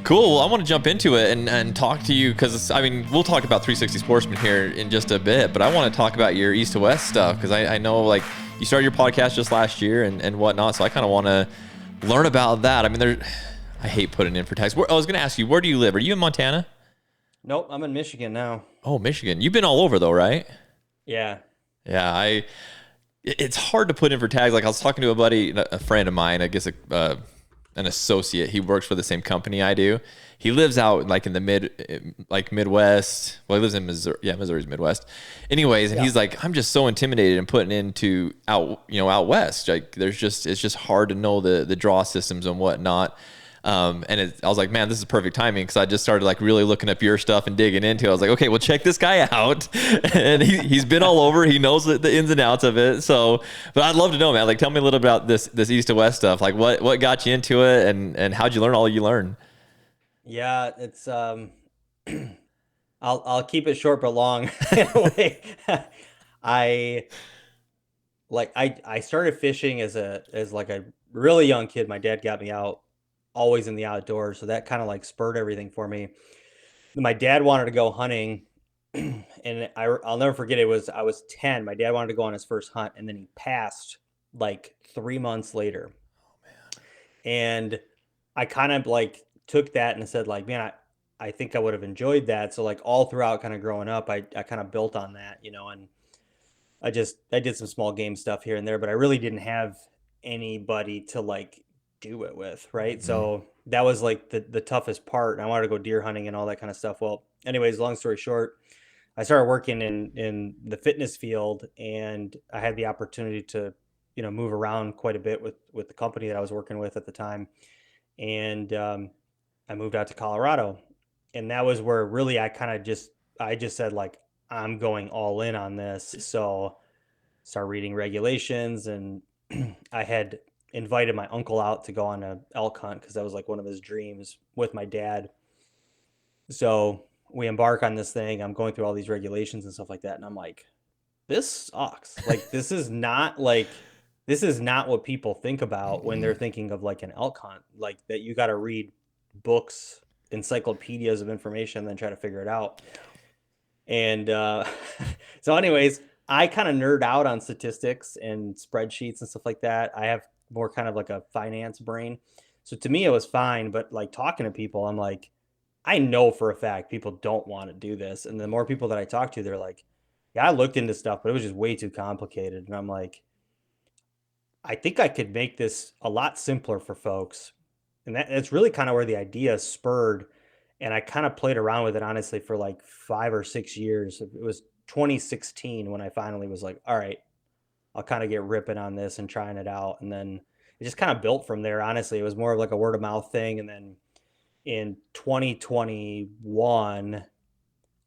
Cool. Well, I want to jump into it and talk to you because, I mean, we'll talk about 360 Sportsman here in just a bit, but I want to talk about your East to West stuff because I know, like, you started your podcast just last year and whatnot, so I kind of want to learn about that. I mean, I hate putting in for tags. I was going to ask you, where do you live? Are you in Montana? Nope, I'm in Michigan now. Oh, Michigan. You've been all over, though, right? Yeah. Yeah, it's hard to put in for tags. Like, I was talking to a buddy, a friend of mine, I guess an associate. He works for the same company I do. He lives out like in the Midwest. Well, he lives in Missouri. Yeah, Missouri's Midwest. Anyways, and he's like, I'm just so intimidated in putting into out west. Like, it's just hard to know the draw systems and whatnot. I was like, man, this is perfect timing because I just started like really looking up your stuff and digging into it. I was like, okay, well, check this guy out. And he's been all over. He knows the ins and outs of it. So, but I'd love to know, man. Like, tell me a little about this East to West stuff. Like, what got you into it, and how'd you learn all you learned? Yeah, it's I'll keep it short but long in a way. I I started fishing as like a really young kid. My dad got me out always in the outdoors, so that kind of like spurred everything for me. My dad wanted to go hunting, and I'll never forget, I was 10. My dad wanted to go on his first hunt, and then he passed like 3 months later. And I kind of like took that and said like, man, I think I would have enjoyed that. So like all throughout kind of growing up, I kind of built on that, and I did some small game stuff here and there, but I really didn't have anybody to like do it with, right? Mm-hmm. So that was like the toughest part. And I wanted to go deer hunting and all that kind of stuff. Well, anyways, long story short, I started working in the fitness field, and I had the opportunity to, move around quite a bit with the company that I was working with at the time. And I moved out to Colorado, and that was where really I just said like, I'm going all in on this. So start reading regulations, and I had invited my uncle out to go on a elk hunt because that was like one of his dreams with my dad. So we embark on this thing. I'm going through all these regulations and stuff like that, and I'm like, this sucks. Like, this is not what people think about when they're thinking of like an elk hunt, like that you got to read books, encyclopedias of information, and then try to figure it out. And so anyways, I kind of nerd out on statistics and spreadsheets and stuff like that. I have more kind of like a finance brain. So to me, it was fine. But like talking to people, I'm like, I know for a fact people don't want to do this. And the more people that I talk to, they're like, yeah, I looked into stuff, but it was just way too complicated. And I'm like, I think I could make this a lot simpler for folks. And that's really kind of where the idea spurred. And I kind of played around with it, honestly, for like 5 or 6 years. It was 2016 when I finally was like, all right, I'll kind of get ripping on this and trying it out. And then it just kind of built from there. Honestly, it was more of like a word of mouth thing. And then in 2021,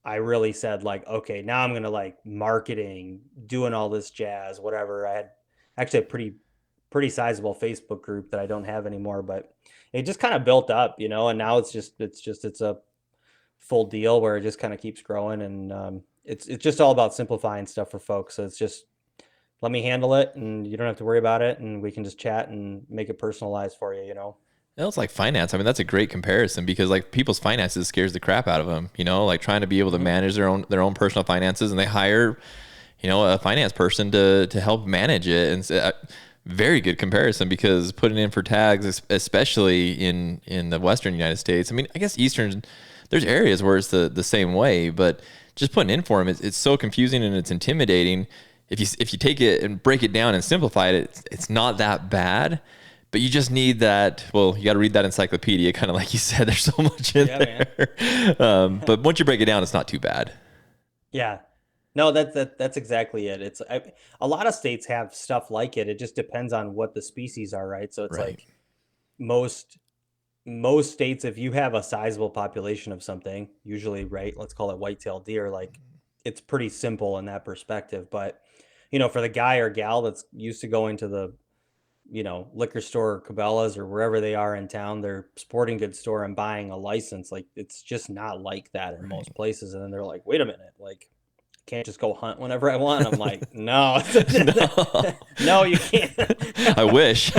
I really said like, okay, now I'm going to like marketing, doing all this jazz, whatever. I had actually a pretty sizable Facebook group that I don't have anymore, but it just kind of built up, and now it's a full deal where it just kind of keeps growing. And it's just all about simplifying stuff for folks. So it's just, let me handle it, and you don't have to worry about it, and we can just chat and make it personalized for you. It's like finance. I mean, that's a great comparison because like people's finances scares the crap out of them, like trying to be able to manage their own personal finances, and they hire, a finance person to help manage it. And very good comparison because putting in for tags, especially in the Western United States, I mean, I guess Eastern, there's areas where it's the same way, but just putting in for them, it's so confusing and it's intimidating. If you take it and break it down and simplify it, it's not that bad. But you just need that. Well, you got to read that encyclopedia, kind of like you said. There's so much in there. But once you break it down, it's not too bad. Yeah, no, that's exactly it. A lot of states have stuff like it. It just depends on what the species are, right? So it's like most states, if you have a sizable population of something, usually, right, let's call it white-tailed deer, like it's pretty simple in that perspective. But for the guy or gal that's used to going to the liquor store or Cabela's or wherever they are in town, their sporting goods store, and buying a license, like it's just not like that in most places. And then they're like, wait a minute, like can't just go hunt whenever I want. I'm like, no, No. no, you can't. I wish.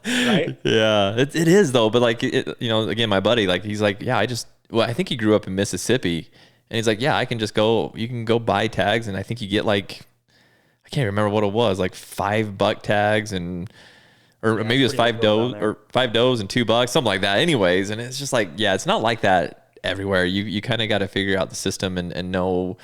right? Yeah, it is though. But like, again, my buddy, like, he's like, yeah, well, I think he grew up in Mississippi, and he's like, yeah, I can just go, you can go buy tags, and I think you get like, I can't remember what it was, like $5 tags, and or Yeah, maybe it's it was pretty liberal down there. $5 and $2, something like that. Anyways, and it's just like, yeah, it's not like that everywhere. You kind of got to figure out the system and know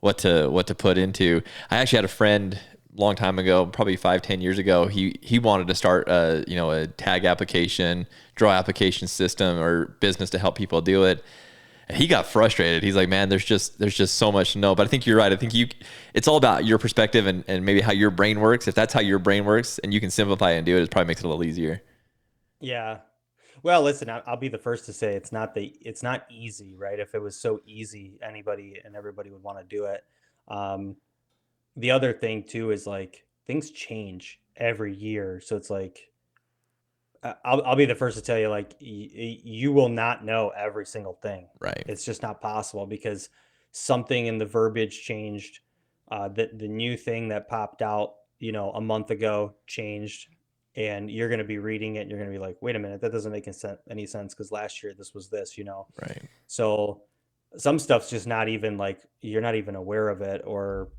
what to put into. I actually had a friend long time ago, probably 5-10 years ago. He wanted to start a tag application, draw application system or business to help people do it. And he got frustrated. He's like, man, there's just so much to know. But I think you're right. I think it's all about your perspective and maybe how your brain works. If that's how your brain works and you can simplify it and do it, it probably makes it a little easier. Yeah. Well, listen, I'll be the first to say it's not easy, right? If it was so easy, anybody and everybody would want to do it. Um, the other thing too is like things change every year, so it's like I'll be the first to tell you, like, you will not know every single thing. Right. It's just not possible because something in the verbiage changed. The new thing that popped out, a month ago changed, and you're going to be reading it and you're going to be like, wait a minute, that doesn't make any sense because last year this was this. Right. So some stuff's just not even like you're not even aware of it. Or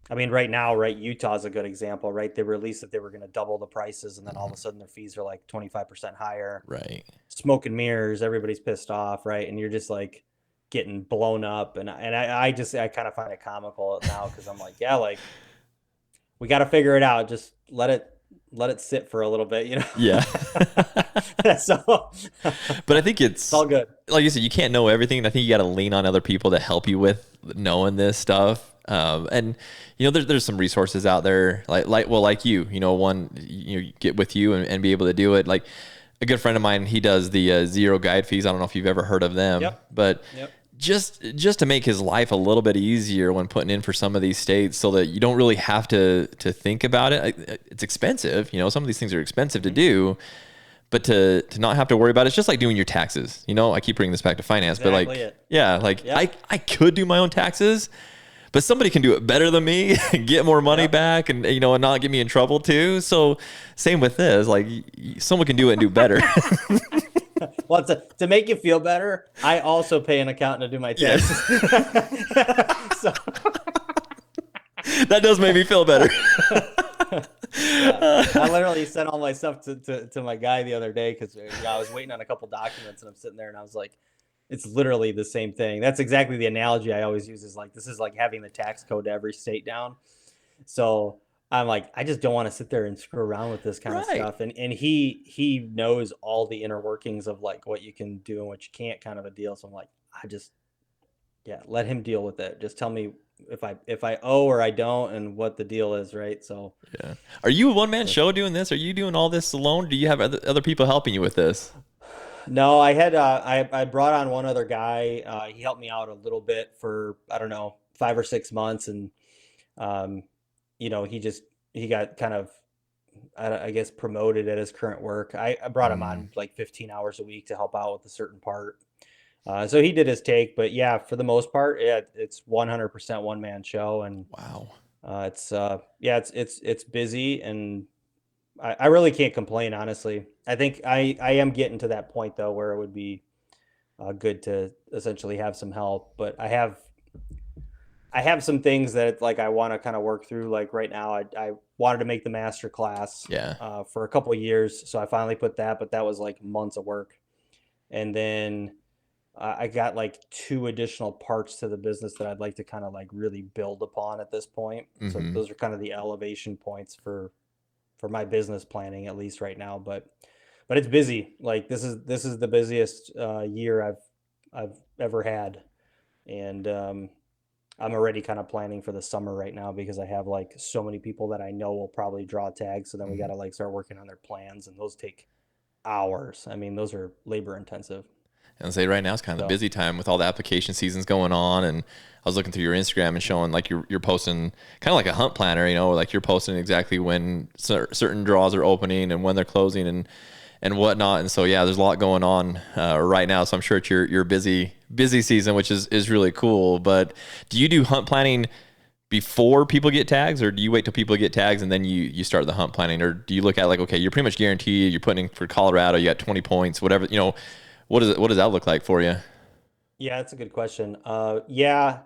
I mean, right now, right, Utah's a good example, right? They released that they were going to double the prices, and then all of a sudden their fees are like 25% higher. Right. Smoke and mirrors, everybody's pissed off, right? And you're just like getting blown up. And I kind of find it comical now because I'm like, yeah, like we got to figure it out. Just let it sit for a little bit. Yeah. So, but I think it's all good. Like you said, you can't know everything. And I think you got to lean on other people to help you with knowing this stuff. And there's some resources out there like you get with you and be able to do it. Like a good friend of mine, he does the zero guide fees. I don't know if you've ever heard of them, but just to make his life a little bit easier when putting in for some of these states so that you don't really have to think about it. It's expensive. Some of these things are expensive to do, but to not have to worry about it. It's just like doing your taxes. I keep bringing this back to finance, Exactly I could do my own taxes, but somebody can do it better than me and get more money back and not get me in trouble too. So same with this, like someone can do it and do better. Well, to make you feel better, I also pay an accountant to do my taxes. So. That does make me feel better. I literally sent all my stuff to my guy the other day because I was waiting on a couple documents and I'm sitting there and I was like, it's literally the same thing. That's exactly the analogy I always use is like, this is like having the tax code to every state down. So I'm like, I just don't want to sit there and screw around with this kind of stuff. And he knows all the inner workings of like what you can do and what you can't kind of a deal. So I'm like, let him deal with it. Just tell me if I owe or I don't and what the deal is, right? So yeah. Are you a one-man show doing this? Are you doing all this alone? Do you have other people helping you with this? No, I had I brought on one other guy. He helped me out a little bit for, I don't know, 5 or 6 months, and he got kind of, I guess, promoted at his current work. I brought him on like 15 hours a week to help out with a certain part. So he did his take, but yeah, for the most part, it's 100% one man show, and wow, it's busy, and I really can't complain, honestly. I think I am getting to that point though where it would be good to essentially have some help, but I have some things that like I want to kind of work through. Like right now, I wanted to make the masterclass for a couple of years, so I finally put that, but that was like months of work, and then I got like 2 additional parts to the business that I'd like to kind of like really build upon at this point. So those are kind of the elevation points for my business planning, at least right now. But it's busy. Like this is the busiest year I've ever had, and I'm already kind of planning for the summer right now because I have like so many people that I know will probably draw tags. So then we got to like start working on their plans, and those take hours. I mean, those are labor intensive. And say right now it's kind of the busy time with all the application seasons going on. And I was looking through your Instagram and showing like you're posting kind of like a hunt planner, like you're posting exactly when certain draws are opening and when they're closing and whatnot. And so, yeah, there's a lot going on right now. So I'm sure it's your busy season, which is really cool. But do you do hunt planning before people get tags, or do you wait till people get tags and then you start the hunt planning, or do you look at like, okay, you're pretty much guaranteed, you're putting in for Colorado, you got 20 points, whatever, what does that look like for you? Yeah, that's a good question. Yeah.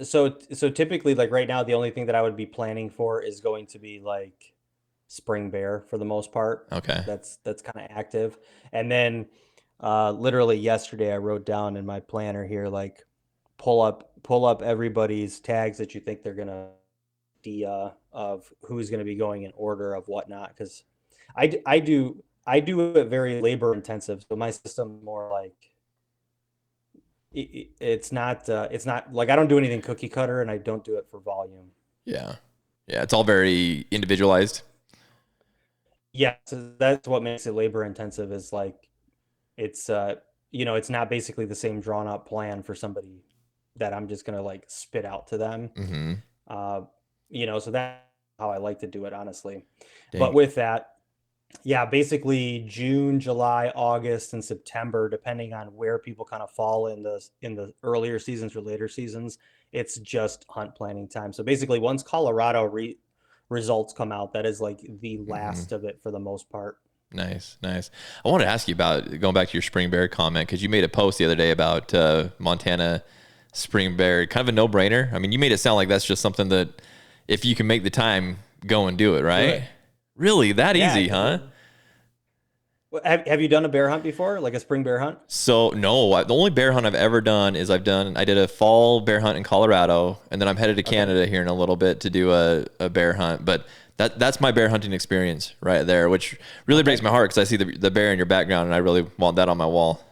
So typically, like right now, the only thing that I would be planning for is going to be like spring bear for the most part. Okay. That's kind of active. And then literally yesterday I wrote down in my planner here like pull up everybody's tags that you think they're gonna idea of who's gonna be going in order of whatnot because I do it very labor intensive. So my system more like it's not like I don't do anything cookie cutter and I don't do it for volume. Yeah. Yeah. It's all very individualized. Yeah, so that's what makes it labor intensive is like it's it's not basically the same drawn out plan for somebody that I'm just gonna like spit out to them. Mm-hmm. Uh, so that's how I like to do it, honestly. But Dang. with that, yeah, basically June, July, August, and September, depending on where people kind of fall in the earlier seasons or later seasons, it's just hunt planning time. So basically, once Colorado results come out, that is like the Mm-hmm. last of it for the most part. Nice, nice. I want to ask you about going back to your spring bear comment because you made a post the other day about Montana spring bear, kind of a no-brainer. I mean, you made it sound like that's just something that if you can make the time, go and do it, right? Good. Really, that Yeah. easy, huh? Have you done a bear hunt before, like a spring bear hunt? So no, the only bear hunt I've ever done is I did a fall bear hunt in Colorado, and then I'm headed to Okay. Canada here in a little bit to do a bear hunt. But that's my bear hunting experience right there, which really breaks my heart because I see the bear in your background, and I really want that on my wall.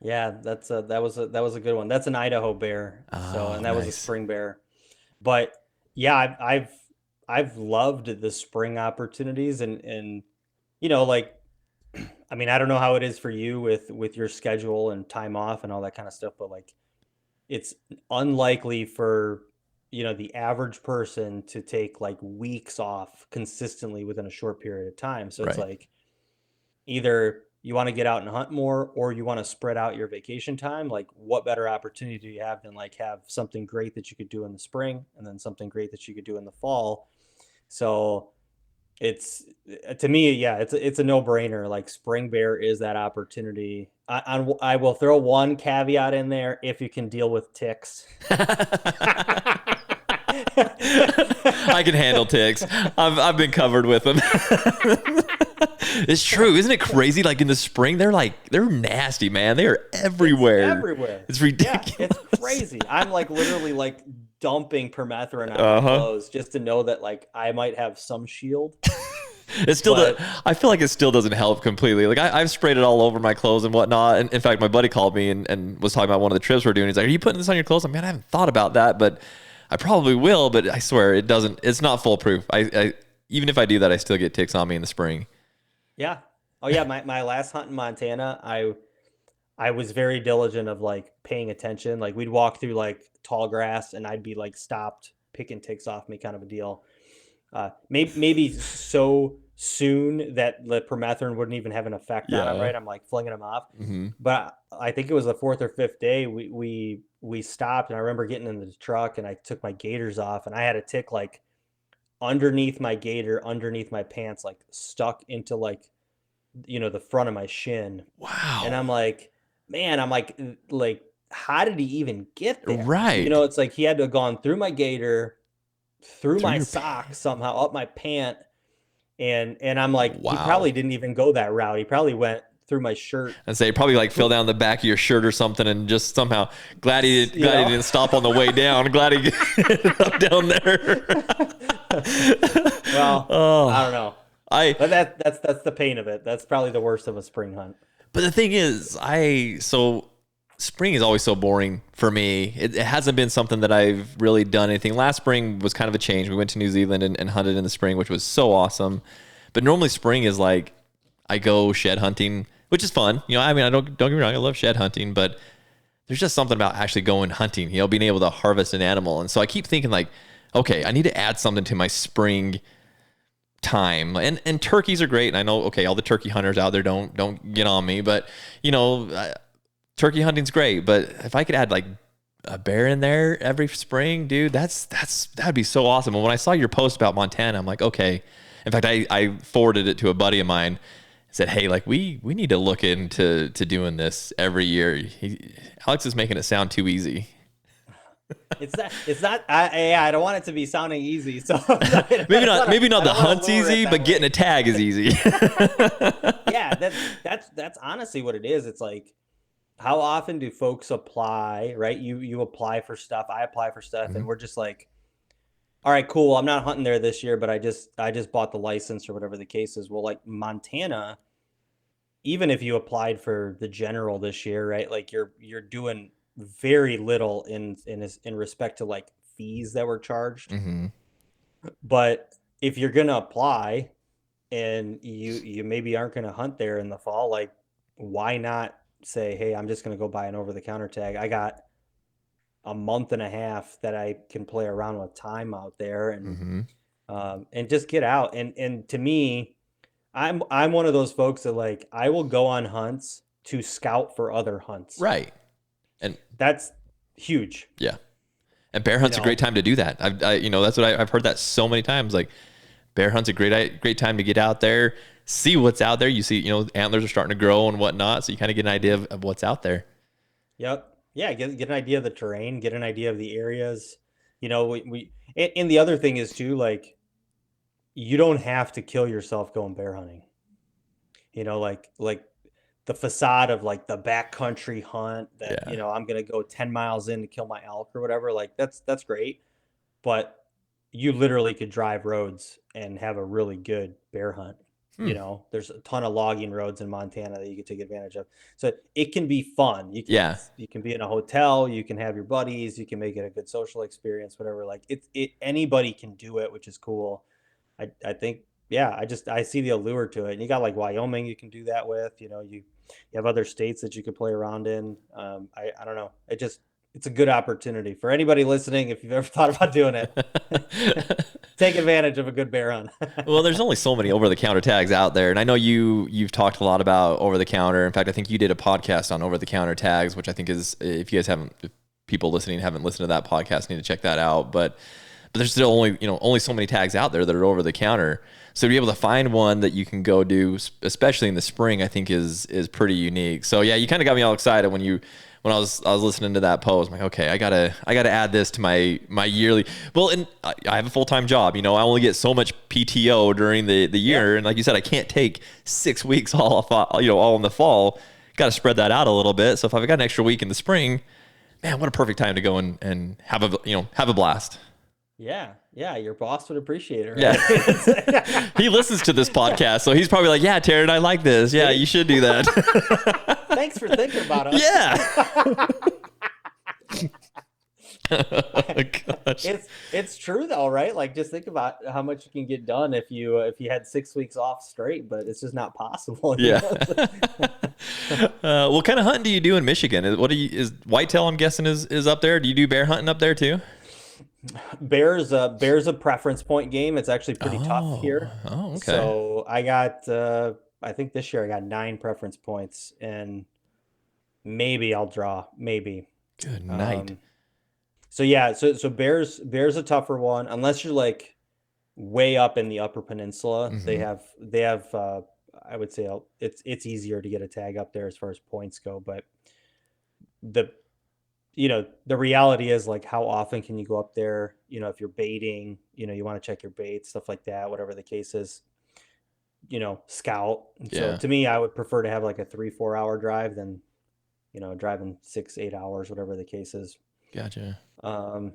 Yeah, that was a good one. That's an Idaho bear. So, Oh, and that was a nice. spring bear. But yeah, I've loved the spring opportunities and like I mean, I don't know how it is for you with your schedule and time off and all that kind of stuff, but like it's unlikely for the average person to take like weeks off consistently within a short period of time. So it's Right. like either you want to get out and hunt more or you want to spread out your vacation time. Like what better opportunity do you have than like have something great that you could do in the spring and then something great that you could do in the fall. So it's to me, yeah, it's a no-brainer. Like spring bear is that opportunity. I will throw one caveat in there if you can deal with ticks. I can handle ticks. I've been covered with them. It's true, isn't it crazy? Like in the spring, they're nasty, man. They are everywhere. Everywhere. It's Yeah, ridiculous. it's crazy. I'm like literally like dumping permethrin on my Uh-huh. clothes just to know that like I might have some shield. It still But I feel like it still doesn't help completely. Like I've sprayed it all over my clothes and whatnot. And in fact, my buddy called me and was talking about one of the trips we're doing. He's like, "Are you putting this on your clothes?" I'm like, "Man, I haven't thought about that, but I probably will." But I swear it doesn't. It's not foolproof. I even if I do that, I still get ticks on me in the spring. yeah. Oh yeah, my last hunt in Montana, I was very diligent of like paying attention. Like we'd walk through like tall grass and I'd be like stopped picking ticks off me kind of a deal. Maybe so soon that the permethrin wouldn't even have an effect on them, Yeah. right? I'm like flinging them off. Hmm. But I think it was the fourth or fifth day we stopped and I remember getting in the truck and I took my gaiters off and I had a tick like underneath my gaiter, underneath my pants, like stuck into like the front of my shin. And Wow. I'm like, man, I'm like, how did he even get there? Right. It's like he had to have gone through my gaiter, through Through my your sock pants. somehow, up my pant, and I'm like, he Wow. probably didn't even go that route. He probably went through my shirt. And say probably like fell down the back of your shirt or something, and just somehow You glad he know? didn't stop on the way down. Glad he got up down there. Well, I Oh, don't know. I. But that's the pain of it. That's probably the worst of a spring hunt. But the thing is, so spring is always so boring for me. It hasn't been something that I've really done anything. Last spring was kind of a change. We went to New Zealand and hunted in the spring, which was so awesome. But normally spring is like I go shed hunting, which is fun. I mean, I don't get me wrong, I love shed hunting, but there's just something about actually going hunting, being able to harvest an animal. And so I keep thinking like, okay, I need to add something to my spring time. And turkeys are great. And I know, okay, all the turkey hunters out there don't get on me, but turkey hunting's great. But if I could add like a bear in there every spring, dude, that'd be so awesome. And when I saw your post about Montana, I'm like, okay. In fact, I forwarded it to a buddy of mine. Said, hey, like we need to look into doing this every year. Alex is making it sound too easy. It's not. I don't want it to be sounding easy. So maybe not the hunt's easy, but getting a tag is easy. Yeah, that's honestly what it is. It's like, how often do folks apply, right? You apply for stuff, I apply for stuff, and we're just like, all right, cool. I'm not hunting there this year, but I just bought the license or whatever the case is. Well, like Montana, even if you applied for the general this year, right? Like you're doing very little in respect to like fees that were charged. But if you're gonna apply and you maybe aren't gonna hunt there in the fall, like why not say, hey, I'm just gonna go buy an over the counter tag. I got a month and a half that I can play around with time out there and just get out. And to me, I'm one of those folks that like, I will go on hunts to scout for other hunts. Right. And that's huge. Yeah. And bear hunt's a great time to do that. That's what I've heard that so many times. Like bear hunt's a great time to get out there, see what's out there. You see, antlers are starting to grow and whatnot. So you kind of get an idea of what's out there. Yep. Yeah. Get an idea of the terrain, get an idea of the areas, and the other thing is too, like, you don't have to kill yourself going bear hunting. Like the facade of like the backcountry hunt that, I'm going to go 10 miles in to kill my elk or whatever. Like that's great. But you literally could drive roads and have a really good bear hunt. There's a ton of logging roads in Montana that you can take advantage of. So it can be fun. You can be in a hotel, you can have your buddies, you can make it a good social experience, whatever. Like anybody can do it, which is cool. I think, I see the allure to it. And you got like Wyoming you can do that with, you have other states that you could play around in. I don't know. It's a good opportunity for anybody listening. If you've ever thought about doing it, take advantage of a good bear hunt. Well, there's only so many over the counter tags out there. And I know you've talked a lot about over the counter. In fact, I think you did a podcast on over the counter tags, which I think is, if people listening haven't listened to that podcast, need to check that out. But there's still only so many tags out there that are over the counter. So to be able to find one that you can go do, especially in the spring, I think is pretty unique. So yeah, you kind of got me all excited when I was listening to that post. I'm like, okay, I gotta add this to my yearly. Well, and I have a full-time job. I only get so much PTO during the year, and like you said, I can't take 6 weeks all in the fall. Got to spread that out a little bit. So if I've got an extra week in the spring, man, what a perfect time to go and have a blast. Yeah, your boss would appreciate it, right? Yeah. He listens to this podcast, so he's probably like, yeah, Taryn, I like this. Yeah, you should do that. Thanks for thinking about us. Yeah. Oh, gosh. It's true though, right? Like just think about how much you can get done if you had 6 weeks off straight, but it's just not possible. Yeah. What kind of hunting do you do in Michigan? Is whitetail, I'm guessing, is up there? Do you do bear hunting up there too? Bear's a preference point game. It's actually pretty tough here. Oh, okay. So I got I think this year I got 9 preference points, and maybe I'll draw. Maybe. Good night. So bear's a tougher one unless you're like way up in the Upper Peninsula. They have I would say it's easier to get a tag up there as far as points go, but the reality is like, how often can you go up there? If you're baiting, you want to check your bait, stuff like that, whatever the case is, scout. So to me, I would prefer to have like a 3-4 hour drive than, driving 6-8 hours, whatever the case is. Gotcha. And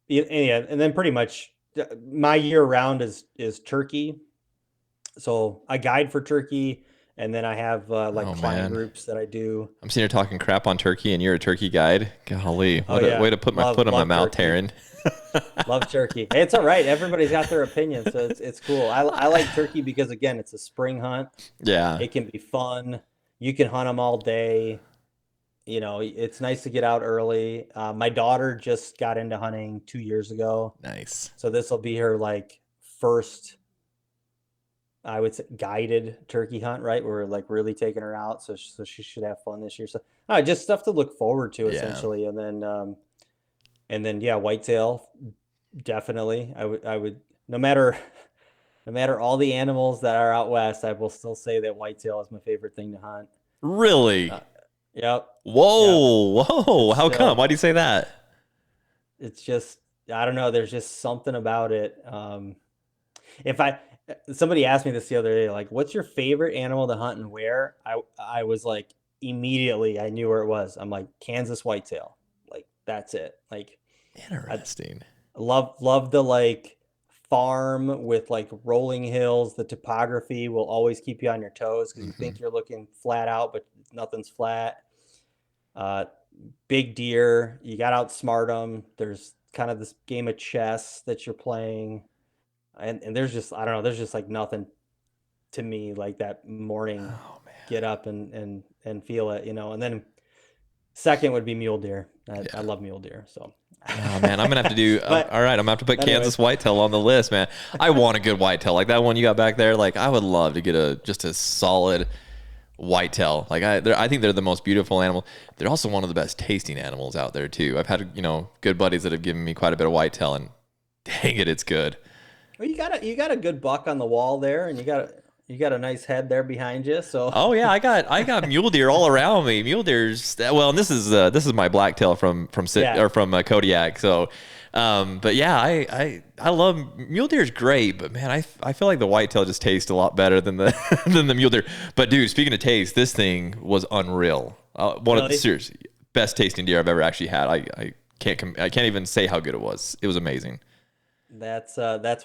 then pretty much my year round is turkey. So I guide for turkey. And then I have client groups that I do. I'm sitting here talking crap on turkey, and you're a turkey guide. Golly, what a way to put my foot on my mouth, Taryn. Love turkey. Hey, it's all right. Everybody's got their opinion, so it's cool. I like turkey because, again, it's a spring hunt. Yeah. It can be fun. You can hunt them all day. It's nice to get out early. My daughter just got into hunting 2 years ago. Nice. So this will be her first, I would say, guided turkey hunt, right? We're really taking her out. So she should have fun this year. So just stuff to look forward to, essentially. And then, And then yeah, whitetail, definitely. I would no matter no matter all the animals that are out west, I will still say that whitetail is my favorite thing to hunt. Uh, Really? yep, yep. Whoa, whoa. It's How come? still Why do you say that? it's just I don't know. There's just something about it. If I somebody asked me this the other day, like, what's your favorite animal to hunt and where? I was like immediately I knew where it was. I'm like Kansas whitetail. Like that's it. Like I Interesting. love the like farm with like rolling hills. The topography will always keep you on your toes because you Hmm. think you're looking flat out, but nothing's flat. Uh, Big deer, you got to outsmart them. There's kind of this game of chess that you're playing, and there's just I don't know. There's just like nothing to me like that morning Oh man. get up and feel it, you know. And then second would be mule deer. I Yeah. love mule deer. So, Oh man, I'm gonna have to do. All but right, I'm gonna have to put Kansas anyways, whitetail on the list, man. I want a good whitetail like that one you got back there. Like I would love to get a just a solid whitetail. Like I think they're the most beautiful animal. They're also one of the best tasting animals out there too. I've had good buddies that have given me quite a bit of whitetail, and dang it, it's good. well, you got a good buck on the wall there, and you got a nice head there behind you. So, Oh yeah, I got mule deer all around me. Mule deer's well, and this is my blacktail yeah, from Kodiak. So, but yeah, I love mule deer's great, but man, I feel like the whitetail just tastes a lot better than the than the mule deer. But dude, speaking of taste, this thing was unreal. One of the really. seriously best tasting deer I've ever actually had. I can't even say how good it was. It was amazing. That's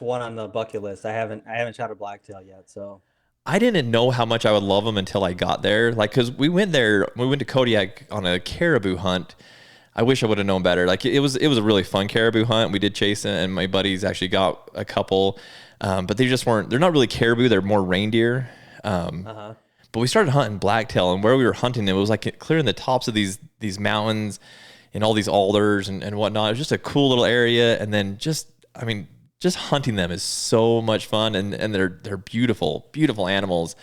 one on the bucket list. I haven't shot a blacktail yet, so I didn't know how much I would love them until I got there. Like, cause we went to Kodiak on a caribou hunt. I wish I would have known better. Like, it was a really fun caribou hunt. We did chase it, and my buddies actually got a couple, but they just weren't. They're not really caribou. They're more reindeer. uh-huh. But we started hunting blacktail, and where we were hunting, it was like clearing the tops of these mountains and all these alders and whatnot. It was just a cool little area, and then I mean, just hunting them is so much fun, and they're beautiful, beautiful animals.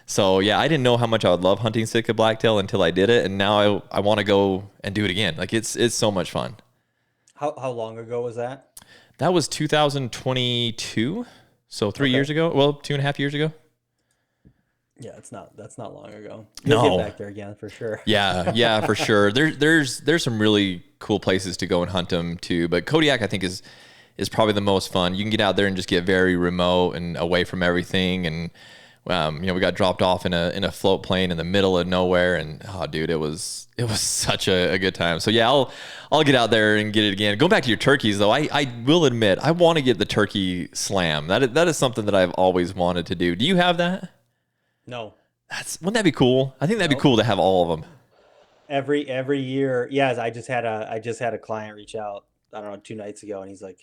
So yeah, I didn't know how much I would love hunting Sitka blacktail until I did it, and now I want to go and do it again. Like it's so much fun. How long ago was that? That was 2022, so 3 years Okay. ago. Well, 2.5 years ago. Yeah, that's not long ago. You'll get No, back there again for sure. yeah, yeah, for sure. There's some really cool places to go and hunt them too, but Kodiak I think is probably the most fun. You can get out there and just get very remote and away from everything. And we got dropped off in a float plane in the middle of nowhere, and oh, dude, it was such a good time. So yeah, I'll get out there and get it again. Going back to your turkeys though, I will admit I want to get the turkey slam. That is something that I've always wanted to do. Do you have that? No, Wouldn't that be cool? I think that'd be nope. cool to have all of them. Every year, yes. I just had a client reach out. I don't know 2 nights ago, and he's like,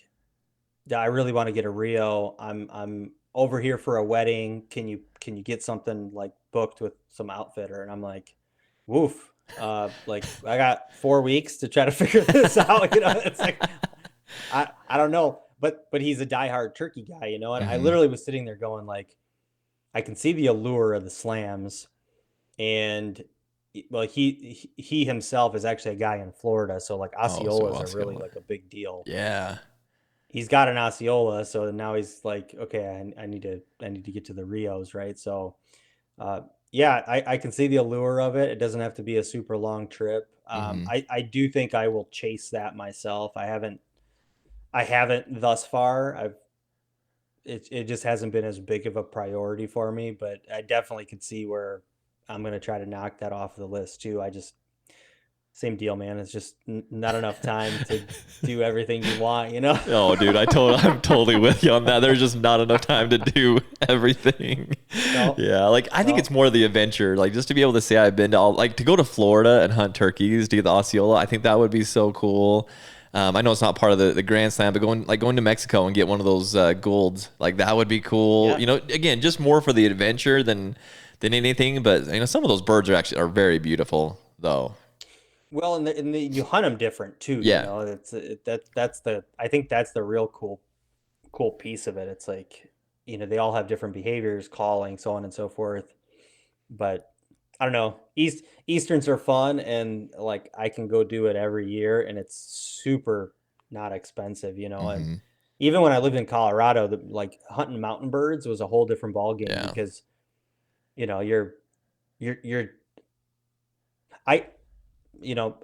"Yeah, I really want to get a Rio. I'm over here for a wedding. Can you get something like booked with some outfitter?" And I'm like, "Woof." Like I got 4 weeks to try to figure this out. It's like I don't know, but he's a diehard turkey guy, and I Hmm. literally was sitting there going like, I can see the allure of the slams, and well, he himself is actually a guy in Florida, so like Oh, so Osceolas are really Osceola. like a big deal. Yeah. He's got an Osceola, so now he's like, okay, I need to get to the Rios, right? So, uh, yeah, I can see the allure of it. It doesn't have to be a super long trip. Hmm. I do think I will chase that myself. I haven't thus far. It just hasn't been as big of a priority for me, but I definitely could see where I'm gonna try to knock that off the list too. I just same deal, man. It's just not enough time to do everything you want. Oh, dude, I'm totally with you on that. There's just not enough time to do everything. No, Yeah, like I think it's no. more the adventure. Like just to be able to say I've been to all, like to go to Florida and hunt turkeys to get the Osceola. I think that would be so cool. I know it's not part of the Grand Slam, but going to Mexico and get one of those golds, like that would be cool. Yeah. Again, just more for the adventure than anything. But some of those birds are very beautiful, though. Well, and you hunt them different too. Yeah. I think that's the real cool piece of it. It's like they all have different behaviors, calling, so on and so forth. But I don't know. Easterns are fun, and like I can go do it every year, and it's super. not expensive, and Hmm. even when I lived in Colorado, like hunting mountain birds was a whole different ball game Yeah. because, you're I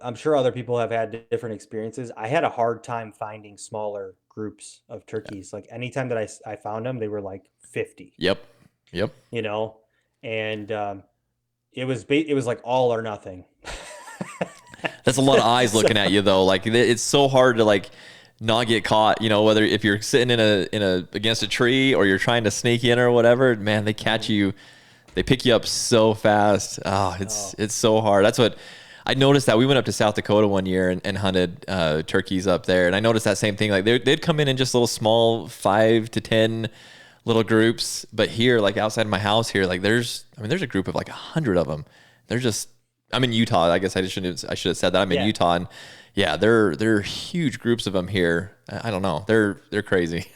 I'm sure other people have had different experiences. I had a hard time finding smaller groups of turkeys. Like anytime that I found them, they were like 50, Yep. Yep. you know, and it was like all or nothing. That's a lot of eyes So, looking at you though. Like it's so hard to like not get caught. Whether if you're sitting in a against a tree or you're trying to sneak in or whatever, man, they catch you. They pick you up so fast. Oh, it's oh, it's so hard. That's what I noticed. That we went up to South Dakota one year and hunted turkeys up there, and I noticed that same thing. Like they'd come in just little small 5 to 10 little groups, but here, like outside of my house here, like there's a group of like 100 of them. They're just I'm in Utah. I guess I should have said that I'm in yeah. Utah, and yeah, they're huge groups of them here. I don't know. They're crazy.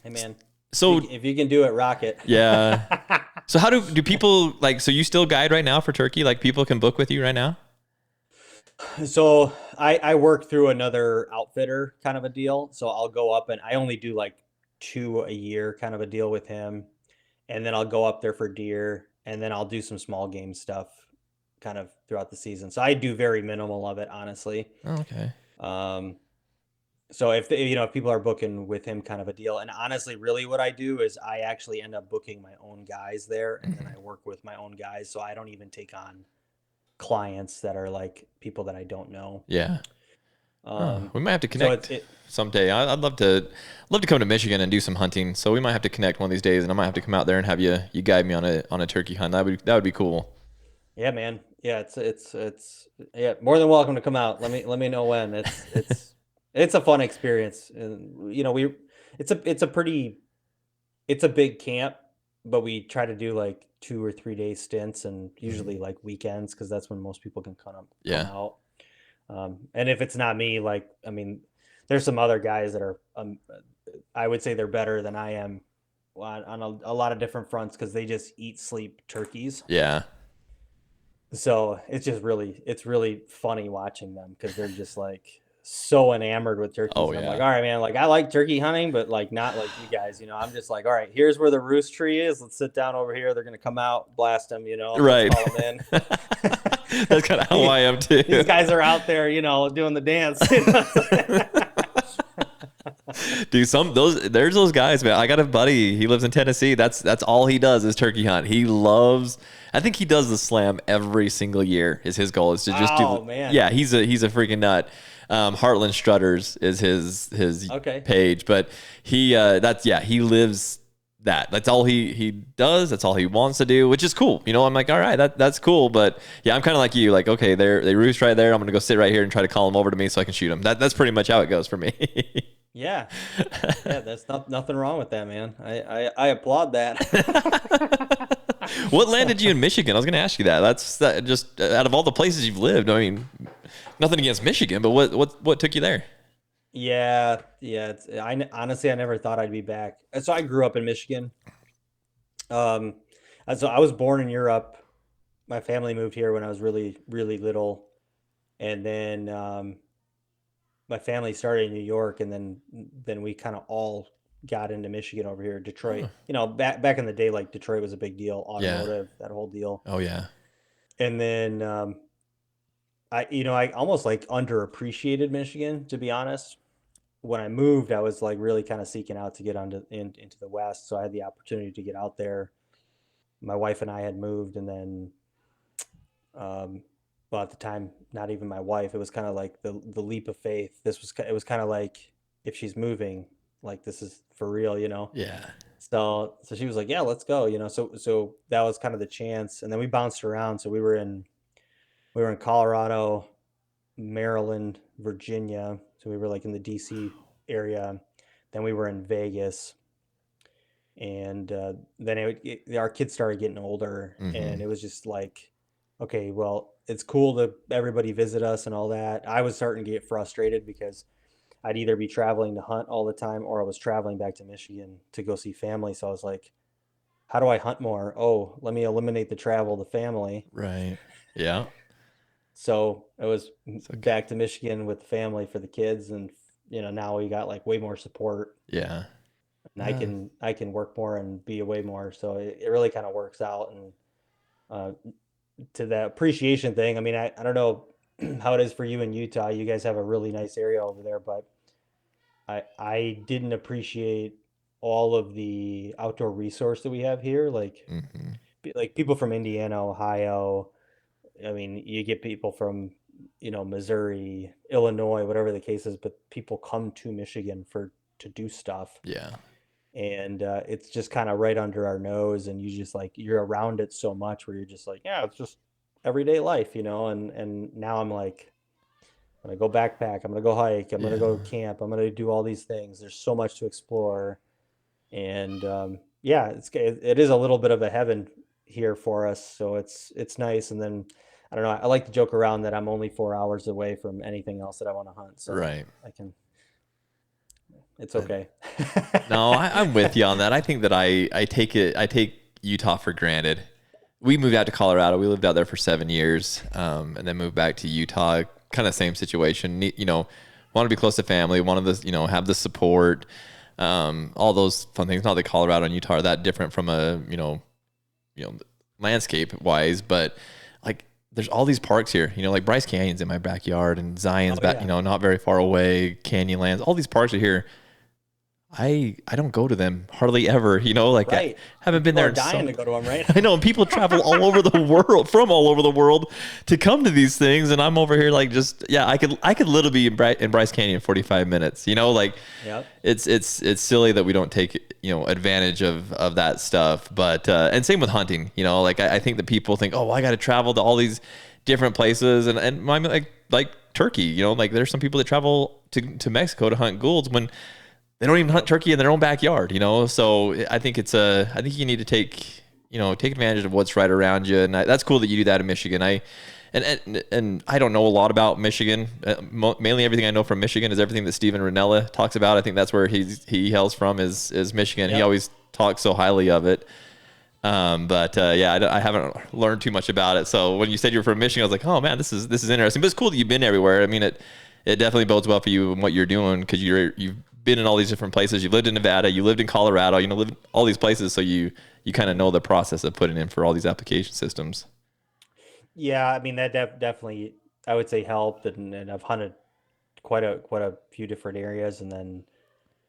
Hey man, So if you can do it, rock it. yeah. So how do people like? So you still guide right now for turkey? Like people can book with you right now? So I work through another outfitter kind of a deal. So I'll go up and I only do like two a year kind of a deal with him. And then I'll go up there for deer and then I'll do some small game stuff kind of throughout the season. So I do very minimal of it, honestly. Oh, okay. Um, so if people are booking with him kind of a deal, and honestly, really what I do is I actually end up booking my own guys there and then Mhm. I work with my own guys. So I don't even take on clients that are like people that I don't know. Yeah. Oh, Um, we might have to so it's connect it someday. I'd love to come to Michigan and do some hunting. So we might have to connect one of these days, and I might have to come out there and have you guide me on a turkey hunt. That would be cool. Yeah, man. Yeah, it's yeah, more than welcome to come out. Let me know when. It's a fun experience. And it's a big camp, but we try to do like 2 or 3 day stints and Mhm. usually like weekends because that's when most people can come Yeah. out. And if it's not me, like I mean, there's some other guys that are I would say they're better than I am on a lot of different fronts because they just eat sleep turkeys. Yeah. So it's really funny watching them because they're just like so enamored with turkeys. Oh And I'm like, yeah. all right, man, like I like turkey hunting, but like not like you guys, I'm just like, all right, here's where the roost tree is. Let's sit down over here. They're gonna come out, blast them, let's Right. call them That's kind of how in. I am too. These guys are out there, doing the dance. Dude, there's those guys, man. I got a buddy. He lives in Tennessee. That's all he does is turkey hunt. He loves. I think he does the slam every single year. Is his goal is to just do. Oh man. Yeah, he's a freaking nut. Heartland Strutters is his Okay. page, but he lives that. That's all he does. That's all he wants to do, which is cool. I'm like, all right, that's cool. But yeah, I'm kind of like you. Like, okay, they roost right there. I'm gonna go sit right here and try to call them over to me so I can shoot them. That's pretty much how it goes for me. Yeah. Yeah, that's nothing wrong with that, man. I applaud that. What landed you in Michigan? I was going to ask you that. That just out of all the places you've lived. I mean, nothing against Michigan, but what took you there? Yeah, yeah. Honestly, I never thought I'd be back. So I grew up in Michigan. Um, and so I was born in Europe. My family moved here when I was really, really little, and then my family started in New York, and then we kind of all got into Michigan over here, Detroit. Huh. Back in the day, like Detroit was a big deal, Yeah. automotive, that whole deal. Oh yeah. And then I almost like underappreciated Michigan, to be honest. When I moved, I was like really kind of seeking out to get into the West. So I had the opportunity to get out there. My wife and I had moved, and then, um, well, at the time, not even my wife. It was kind of like the leap of faith. It was kind of like if she's moving, like this is for real. Yeah. So she was like, yeah, let's go. So that was kind of the chance, and then we bounced around. So we were in Colorado, Maryland, Virginia. So we were like in the DC area. Then we were in Vegas, and then our kids started getting older, and Mm-hmm. it was just like, okay, well, it's cool to everybody visit us and all that. I was starting to get frustrated because I'd either be traveling to hunt all the time, or I was traveling back to Michigan to go see family. So I was like, how do I hunt more? Oh, let me eliminate the travel, the family. Right. Yeah. So it was So good. back to Michigan with the family for the kids, and now we got like way more support, Yeah. and I Uh, can I can work more and be away more. So it really kind of works out. And uh, to that appreciation thing, I mean, I don't know how it is for you in Utah. You guys have a really nice area over there, but I didn't appreciate all of the outdoor resource that we have here. mhm. Like people from Indiana, Ohio. I mean, you get people from, Missouri, Illinois, whatever the case is, but people come to Michigan to do stuff. Yeah. And it's just kind of right under our nose, and you just like you're around it so much where you're just like, yeah, it's just everyday life, and now I'm like, I'm gonna go backpack, I'm gonna go hike, I'm gonna Yeah. go camp, I'm gonna do all these things. There's so much to explore. And yeah, it is a little bit of a heaven here for us, so it's nice. And then I don't know, I like to joke around that I'm only 4 hours away from anything else that I want to hunt, so Right. I can, it's I, okay. no, I'm with you on that. I think that I take Utah for granted. We moved out to Colorado. We lived out there for 7 years, and then moved back to Utah. Kind of same situation. Want to be close to family. Want to have the support. All those fun things. Not that Colorado and Utah are that different from a landscape wise, but like there's all these parks here. Like Bryce Canyon's in my backyard, and Zion's Oh back. yeah, Not very far away. Canyonlands. All these parks are here. I don't go to them hardly ever, like I right. haven't And been people there are in so dying to go to them, right? I know, and people travel all over the world, from all over the world, to come to these things, and I'm over here like just I could literally be in Bryce Canyon in 45 minutes, like Yep. it's silly that we don't take advantage of that stuff, but and same with hunting, like I think that people think, oh, well, I got to travel to all these different places, and I'm like turkey, like there's some people that travel to Mexico to hunt goulds when they don't even hunt Yep. turkey in their own backyard, So I think I think you need to take advantage of what's right around you, and that's cool that you do that in Michigan. And I don't know a lot about Michigan. Mainly everything I know from Michigan is everything that Steven Ranella talks about. I think that's where he hails from is Michigan. He Yep. always talks so highly of it. But yeah, I haven't learned too much about it. So when you said you were from Michigan, I was like, oh man, this is interesting. But it's cool that you've been everywhere. I mean, it definitely bodes well for you and what you're doing, because you've been in all these different places. You lived in Nevada, you lived in Colorado, lived in all these places, so you kind of know the process of putting in for all these application systems. Yeah, I mean that definitely, I would say, helped. And I've hunted quite a few different areas. And then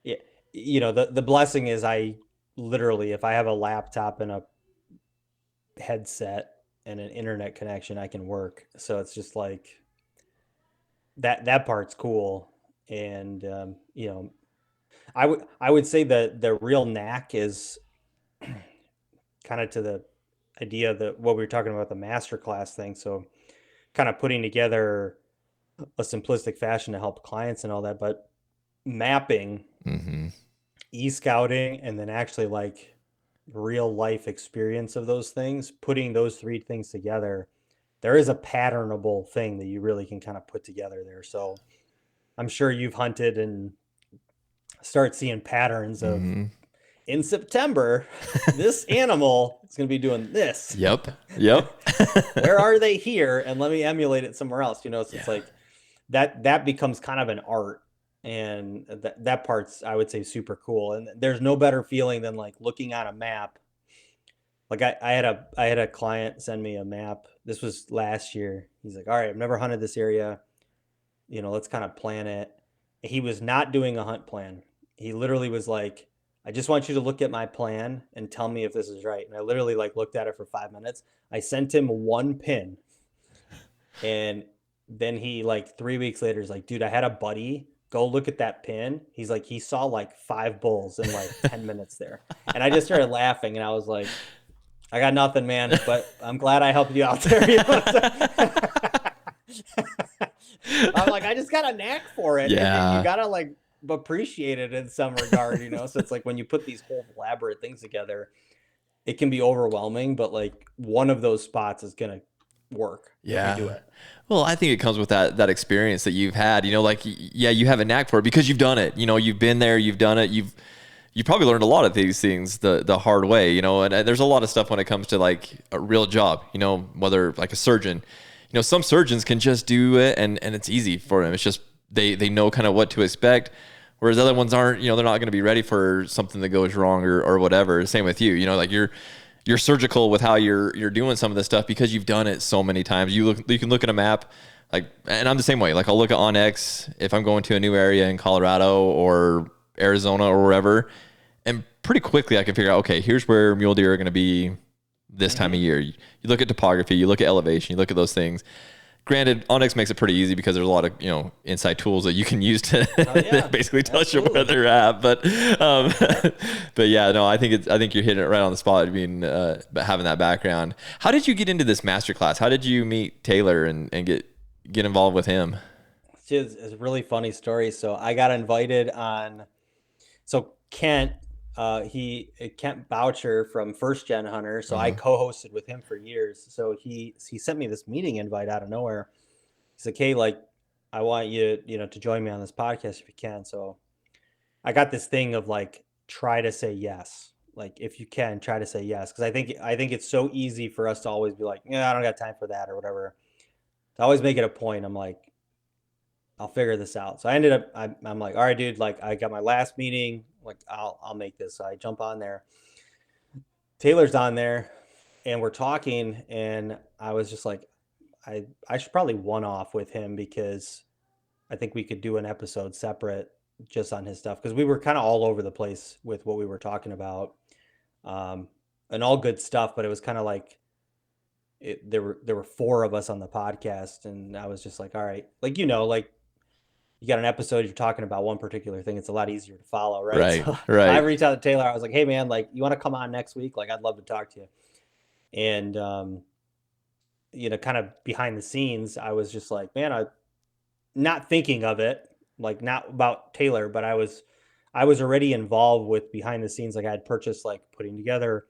yeah, the blessing is, I literally, if I have a laptop and a headset and an internet connection, I can work. So it's just like that part's cool. And I would say that the real knack is kind of to the idea that what we were talking about, the masterclass thing. So kind of putting together a simplistic fashion to help clients and all that, but mapping, Mm-hmm. e-scouting, and then actually like real life experience of those things, putting those three things together, there is a patternable thing that you really can kind of put together there. So I'm sure you've hunted and start seeing patterns of, Mm-hmm. in September, this animal is going to be doing this. Yep. Yep. Where are they here? And let me emulate it somewhere else. So it's Yeah. like that becomes kind of an art. And that part's, I would say, super cool. And there's no better feeling than like looking on a map. Like I had a client send me a map. This was last year. He's like, all right, I've never hunted this area. Let's kind of plan it. He was not doing a hunt plan. He literally was like, I just want you to look at my plan and tell me if this is right. And I literally like looked at it for 5 minutes. I sent him one pin. And then he, like 3 weeks later, is like, dude, I had a buddy go look at that pin. He's like, he saw like 5 bulls in like 10 minutes there. And I just started laughing, and I was like, I got nothing, man, but I'm glad I helped you out there. I'm like, I just got a knack for it. And you gotta like appreciate it in some regard, So it's like when you put these whole elaborate things together, it can be overwhelming, but like one of those spots is gonna work if you do it. Well, I think it comes with that experience that you've had, like, yeah, you have a knack for it because you've done it, you've been there, you've done it. You probably learned a lot of these things the hard way, and there's a lot of stuff when it comes to like a real job, whether like a surgeon, some surgeons can just do it and it's easy for them. It's just they know kind of what to expect. Whereas other ones aren't, they're not going to be ready for something that goes wrong or whatever. Same with you, like you're surgical with how you're doing some of this stuff because you've done it so many times. You can look at a map, like, and I'm the same way. Like I'll look at OnX if I'm going to a new area in Colorado or Arizona or wherever, and pretty quickly I can figure out, okay, here's where mule deer are going to be this time of year. You look at topography, you look at elevation, you look at those things. Granted, OnX makes it pretty easy because there's a lot of inside tools that you can use to basically tell you where they're at. But but yeah, no, I think you're hitting it right on the spot. Having that background. How did you get into this masterclass? How did you meet Taylor and get involved with him? It's a really funny story. So I got invited on. So Kent Boucher from First Gen Hunter. So I co-hosted with him for years. So he sent me this meeting invite out of nowhere. He's like, hey, like, I want you, to join me on this podcast if you can. So I got this thing of like, try to say yes. Like if you can, try to say yes. Cause I think it's so easy for us to always be like, yeah, I don't got time for that or whatever. To always make it a point. I'm like, I'll figure this out. So I ended up, I'm like, all right, dude, like I got my last meeting, like I'll make this. So I jump on there. Taylor's on there and we're talking and I was just like, I should probably one off with him because I think we could do an episode separate just on his stuff. Cause we were kind of all over the place with what we were talking about. And all good stuff, but it was kind of like, there were four of us on the podcast and I was just like, all right, like, like, you got an episode, you're talking about one particular thing, it's a lot easier to follow, right? Right, So right. I reached out to Taylor. I was like, hey man, like you want to come on next week? Like I'd love to talk to you. And kind of behind the scenes, I was just like, man, I not thinking of it, like not about Taylor, but I was already involved with behind the scenes. Like I had purchased like putting together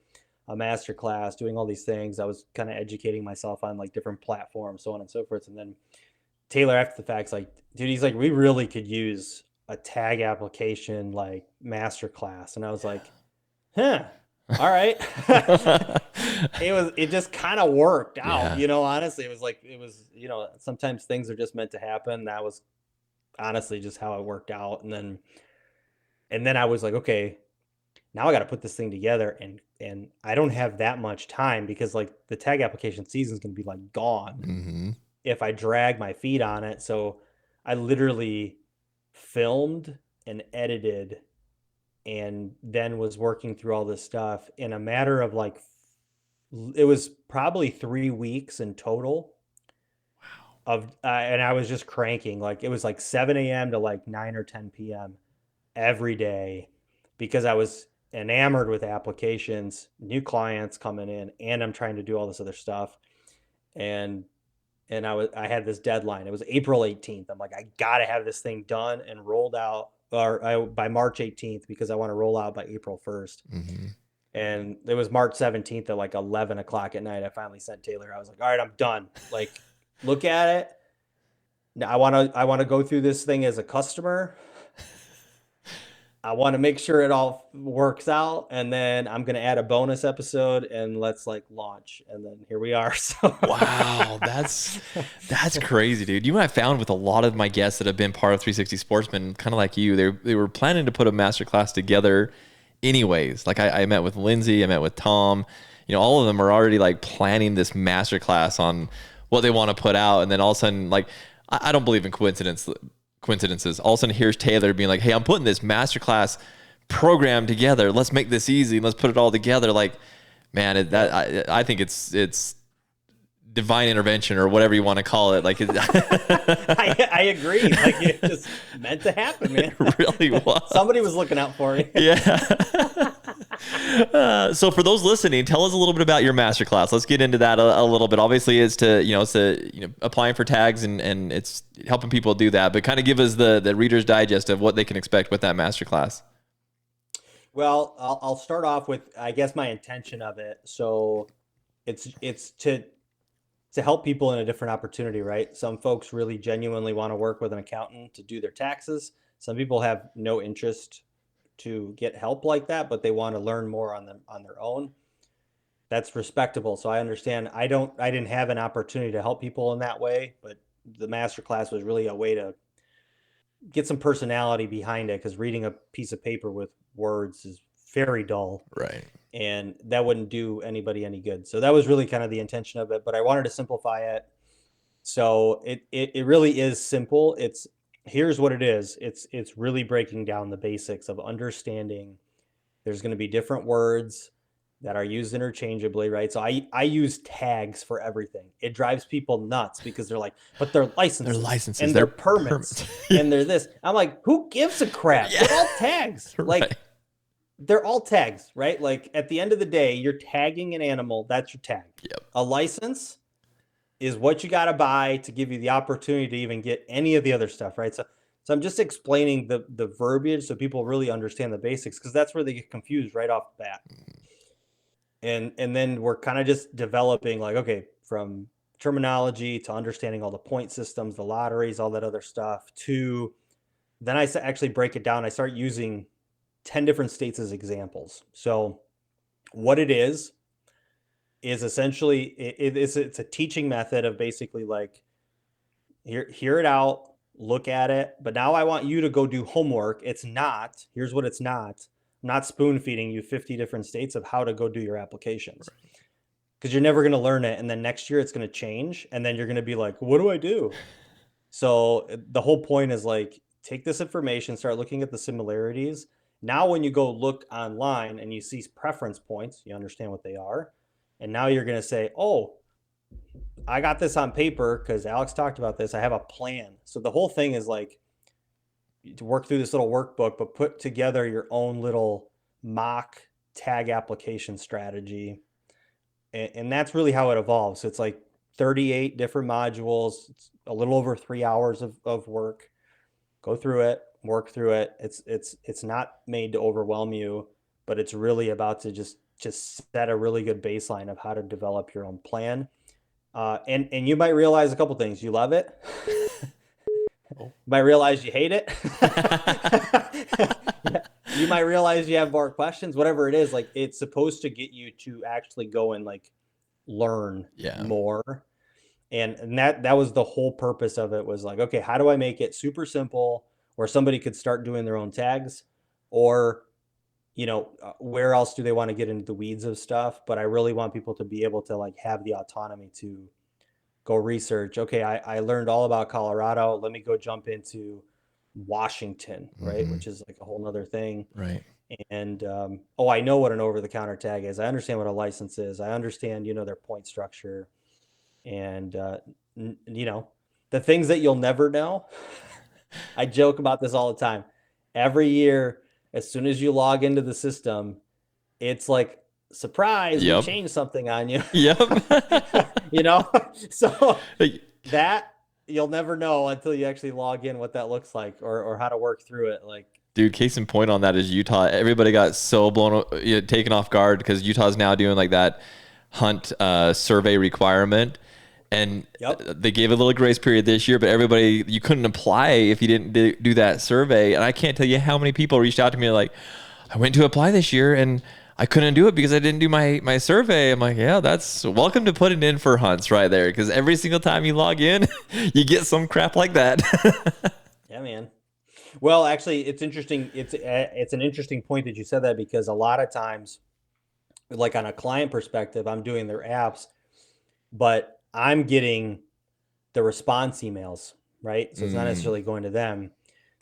a master class, doing all these things. I was kind of educating myself on like different platforms, so on and so forth. And then Taylor after the fact's like, dude, he's like, we really could use a tag application like masterclass. And I was like, all right. It just kind of worked out, honestly. It was, sometimes things are just meant to happen. That was honestly just how it worked out. And then I was like, okay, now I got to put this thing together and I don't have that much time because like the tag application season is going to be like gone if I drag my feet on it. So I literally filmed and edited and then was working through all this stuff in a matter of like, it was probably 3 weeks in total. Wow. And I was just cranking. Like it was like 7 a.m. to like 9 or 10 p.m. every day because I was enamored with applications, new clients coming in, and I'm trying to do all this other stuff. And I had this deadline. It was April 18th. I'm like, I got to have this thing done and rolled out by March 18th because I want to roll out by April 1st. And it was March 17th at like 11 o'clock at night. I finally sent Taylor. I was like, all right, I'm done. Like, look at it. Now I want to go through this thing as a customer. I want to make sure it all works out, and then I'm going to add a bonus episode and let's like launch. And then here we are. So wow, that's crazy, dude. You know what I found with a lot of my guests that have been part of 360 Sportsman, kind of like you, they were planning to put a masterclass together anyways. Like I met with Lindsay, I met with Tom, all of them are already like planning this masterclass on what they want to put out. And then all of a sudden, like, I don't believe in coincidences. All of a sudden, here's Taylor being like, hey, I'm putting this masterclass program together. Let's make this easy. Let's put it all together. Like, man, I think it's divine intervention or whatever you want to call it. Like, I agree. Like, it just meant to happen, man. It really was. Somebody was looking out for me. Yeah. So for those listening, tell us a little bit about your masterclass. Let's get into that a little bit. Obviously, it's applying for tags and it's helping people do that. But kind of give us the Reader's Digest of what they can expect with that masterclass. Well, I'll start off with, I guess, my intention of it. So it's to help people in a different opportunity, right? Some folks really genuinely want to work with an accountant to do their taxes. Some people have no interest to get help like that, but they want to learn more on their own. That's respectable. So I understand. I didn't have an opportunity to help people in that way, but the master class was really a way to get some personality behind it, because reading a piece of paper with words is very dull, Right. and that wouldn't do anybody any good. So that was really kind of the intention of it, but I wanted to simplify it. So it really is simple. Here's what it is. It's really breaking down the basics of understanding there's going to be different words that are used interchangeably, right? So I use tags for everything. It drives people nuts because they're like, but they're Their licenses licenses, and their they're permits permits. and they're this. I'm like, who gives a crap? Yeah. They're all tags. Like, Right. they're all tags, right? Like, at the end of the day, you're tagging an animal. That's your tag. Yep. A license is what you got to buy to give you the opportunity to even get any of the other stuff, right? So I'm just explaining the verbiage so people really understand the basics, because that's where they get confused right off the bat. And then we're kind of just developing, like, okay, from terminology to understanding all the point systems, the lotteries, all that other stuff, to then I actually break it down. I start using 10 different states as examples. So what it is essentially it's a teaching method of basically like, hear it out, look at it, but now I want you to go do homework. Here's what it's not. I'm not spoon feeding you 50 different states of how to go do your applications, because you're never going to learn it. And then next year it's going to change. And then you're going to be like, what do I do? So the whole point is like, take this information, start looking at the similarities. Now, when you go look online and you see preference points, you understand what they are. And now you're going to say, oh, I got this on paper because Alex talked about this. I have a plan. So the whole thing is like, to work through this little workbook, but put together your own little mock tag application strategy. And that's really how it evolves. So it's like 38 different modules. It's a little over 3 hours of work. Go through it, work through it. It's not made to overwhelm you, but it's really about to just set a really good baseline of how to develop your own plan. And you might realize a couple things. You love it. You might realize you hate it. You might realize you have more questions, whatever it is. Like, it's supposed to get you to actually go and like learn more. And that was the whole purpose of it, was like, okay, how do I make it super simple where somebody could start doing their own tags? Or, where else do they want to get into the weeds of stuff? But I really want people to be able to like have the autonomy to go research. Okay, I learned all about Colorado. Let me go jump into Washington, right? Which is like a whole nother thing. Right. And I know what an over-the-counter tag is. I understand what a license is. I understand, their point structure. And the things that you'll never know. I joke about this all the time. Every year, as soon as you log into the system, it's like, surprise, we changed something on you. So that you'll never know until you actually log in what that looks like, or how to work through it. Like, dude, case in point on that is Utah. Everybody got so taken off guard because Utah's now doing like that hunt survey requirement. And they gave a little grace period this year, but everybody, you couldn't apply if you didn't do that survey. And I can't tell you how many people reached out to me like, I went to apply this year and I couldn't do it because I didn't do my survey. I'm like, yeah, that's welcome to putting in for hunts right there. Because every single time you log in, you get some crap like that. Yeah, man. Well, actually, it's interesting. It's an interesting point that you said that, because a lot of times, like on a client perspective, I'm doing their apps, but I'm getting the response emails, right? So it's not necessarily going to them.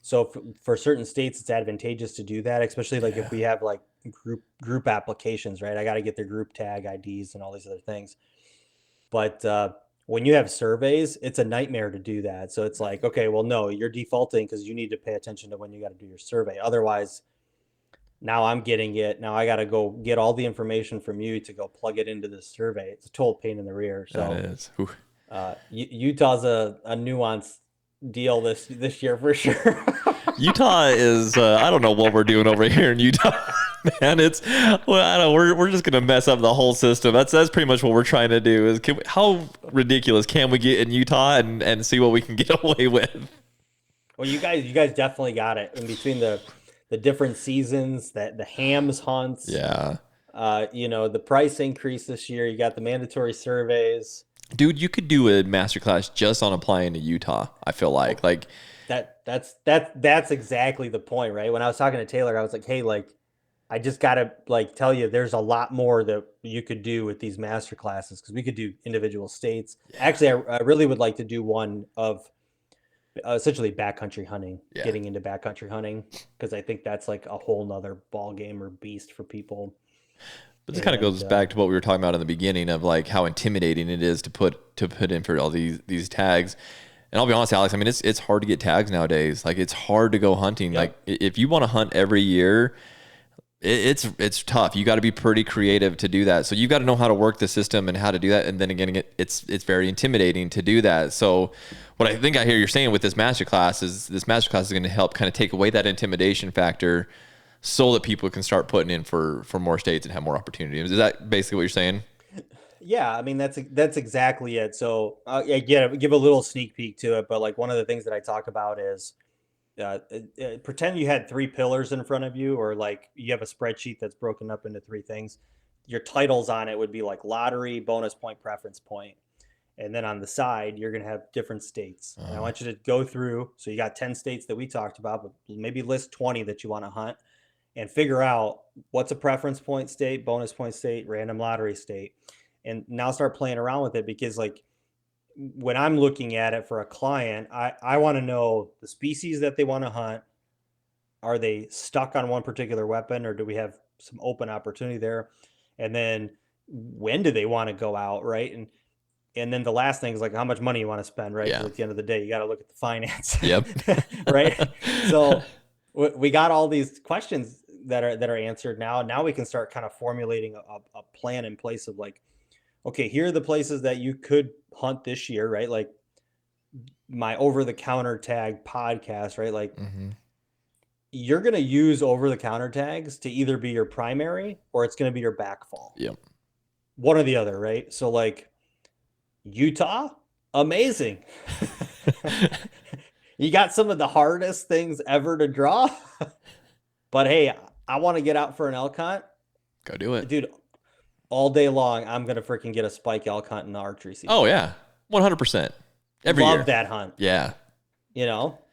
So for certain states, it's advantageous to do that, especially like if we have like group applications, right? I got to get their group tag IDs and all these other things. But when you have surveys, it's a nightmare to do that. So it's like, okay, well, no, you're defaulting because you need to pay attention to when you got to do your survey. Otherwise, now I'm getting it. Now I got to go get all the information from you to go plug it into this survey. It's a total pain in the rear. So that is. Utah's a nuanced deal this year for sure. Utah is, I don't know what we're doing over here in Utah. Man, we're just gonna mess up the whole system. That's pretty much what we're trying to do. Is how ridiculous can we get in Utah and see what we can get away with? Well, you guys definitely got it in between the different seasons, that the hams hunts. Yeah. The price increase this year. You got the mandatory surveys. Dude, you could do a masterclass just on applying to Utah. I feel Well, like that's exactly the point, right? When I was talking to Taylor, I was like, hey, like, I just gotta like tell you, there's a lot more that you could do with these master classes because we could do individual states. yeah, Actually, I really would like to do one of essentially backcountry hunting, yeah. getting into backcountry hunting because I think that's like a whole nother ball game or beast for people. But this kind of And goes back to what we were talking about in the beginning of like how intimidating it is to put in for all these tags. And I'll be honest, Alex, I mean it's hard to get tags nowadays. Like it's hard to go hunting. Like yep, if you want to hunt every year, it's tough. You got to be pretty creative to do that. So you got to know how to work the system and how to do that. And then again, it's very intimidating to do that. So what I think I hear you're saying with this masterclass is going to help kind of take away that intimidation factor so that people can start putting in for more states and have more opportunities. Is that basically what you're saying? yeah, I mean that's exactly it. So yeah, give a little sneak peek to it, but like one of the things that I talk about is pretend you had three pillars in front of you, or like you have a spreadsheet that's broken up into three things. Your titles on it would be like lottery, bonus point, preference point. And then on the side, you're going to have different states. And I want you to go through. So you got 10 states that we talked about, but maybe list 20 that you want to hunt and figure out what's a preference point state, bonus point state, random lottery state. And now start playing around with it because, like, when I'm looking at it for a client, I want to know the species that they want to hunt. Are they stuck on one particular weapon or do we have some open opportunity there? And then when do they want to go out, right? And then the last thing is like how much money you want to spend, right? Because Yeah. at the end of the day, you got to look at the finance, Yep. right? So we got all these questions that are answered now. Now we can start kind of formulating a plan in place of like, okay, here are the places that you could hunt this year, right? Like my over the counter tag podcast, right? Like hmm you're going to use over the counter tags to either be your primary or it's going to be your backfall. Yep. One or the other, right? So like Utah, amazing. You got some of the hardest things ever to draw. But hey, I want to get out for an elk hunt. Go do it. Dude, all day long, I'm going to freaking get a spike elk hunt in the archery Oh season. yeah. 100%. Every Love year. that hunt. Yeah.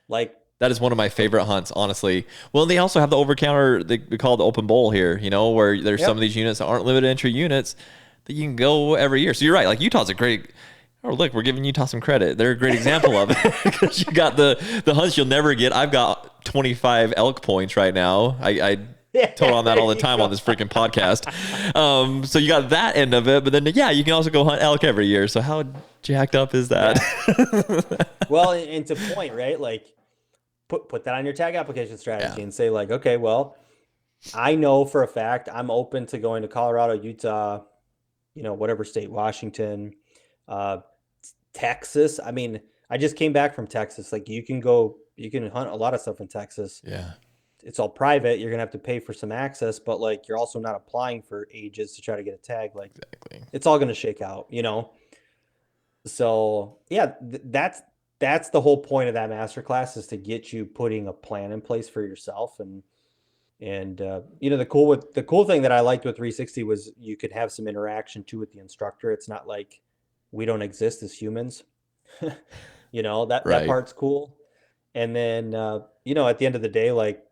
Like, That is one of my favorite hunts, honestly. Well, they also have the over-counter, we call it the open bowl here, where there's some of yep. these units that aren't limited entry units that you can go every year. So you're right. Like Utah's a great, oh, look, we're giving Utah some credit. They're a great example of it because you got the hunts you'll never get. I've got 25 elk points right now. I told on that all the time on this freaking podcast. So you got that end of it, but then, yeah, you can also go hunt elk every year. So how jacked up is that? Yeah. Well, and to point, right? Like, put that on your tag application strategy Yeah. and say like, okay, well, I know for a fact I'm open to going to Colorado, Utah, whatever state, Washington, uh, Texas. I mean, I just came back from Texas. Like you can hunt a lot of stuff in Texas. Yeah. It's all private. You're going to have to pay for some access, but like you're also not applying for ages to try to get a tag. Like Exactly. it's all going to shake out, So yeah, that's the whole point of that masterclass is to get you putting a plan in place for yourself. And the cool thing that I liked with 360 was you could have some interaction too with the instructor. It's not like we don't exist as humans. That Right. part's cool. And then at the end of the day, like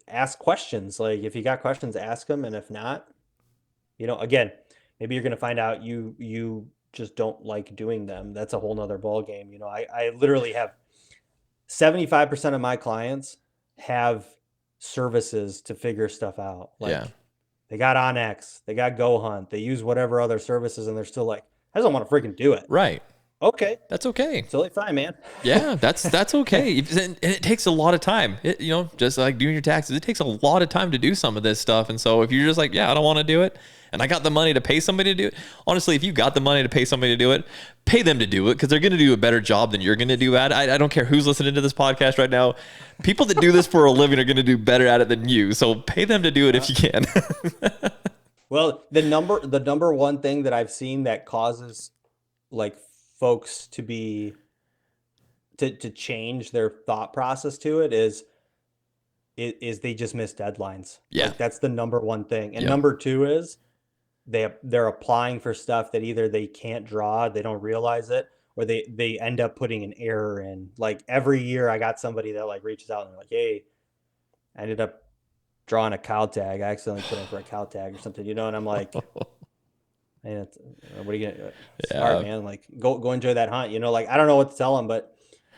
ask questions. Like if you got questions, ask them. And if not, again, maybe you're going to find out you just don't like doing them. That's a whole nother ball game. I literally have 75% of my clients have services to figure stuff out. Like Yeah. they got OnX, they got Go Hunt, they use whatever other services, and they're still like, I just don't want to freaking do it. Right. Okay, That's okay. totally fine, man. Yeah, that's okay. And it takes a lot of time. Just like doing your taxes, it takes a lot of time to do some of this stuff. And so if you're just like, yeah, I don't want to do it, and I got the money to pay somebody to do it. Honestly, if you got the money to pay somebody to do it, pay them to do it because they're going to do a better job than you're going to do at it. I don't care who's listening to this podcast right now. People that do this for a living are going to do better at it than you. So pay them to do it if you can. Well, the number one thing that I've seen that causes like folks to change their thought process to it is is they just miss deadlines. Yeah. Like that's the number one thing. And Yep. number two is they're applying for stuff that either they can't draw, they don't realize it, or they end up putting an error in. Like every year I got somebody that like reaches out and they're like, hey, I ended up drawing a cow tag. I accidentally put in for a cow tag or something, you know, and I'm like, man, what are you gonna smart, man? Like go enjoy that hunt, you know, like I don't know what to tell them, but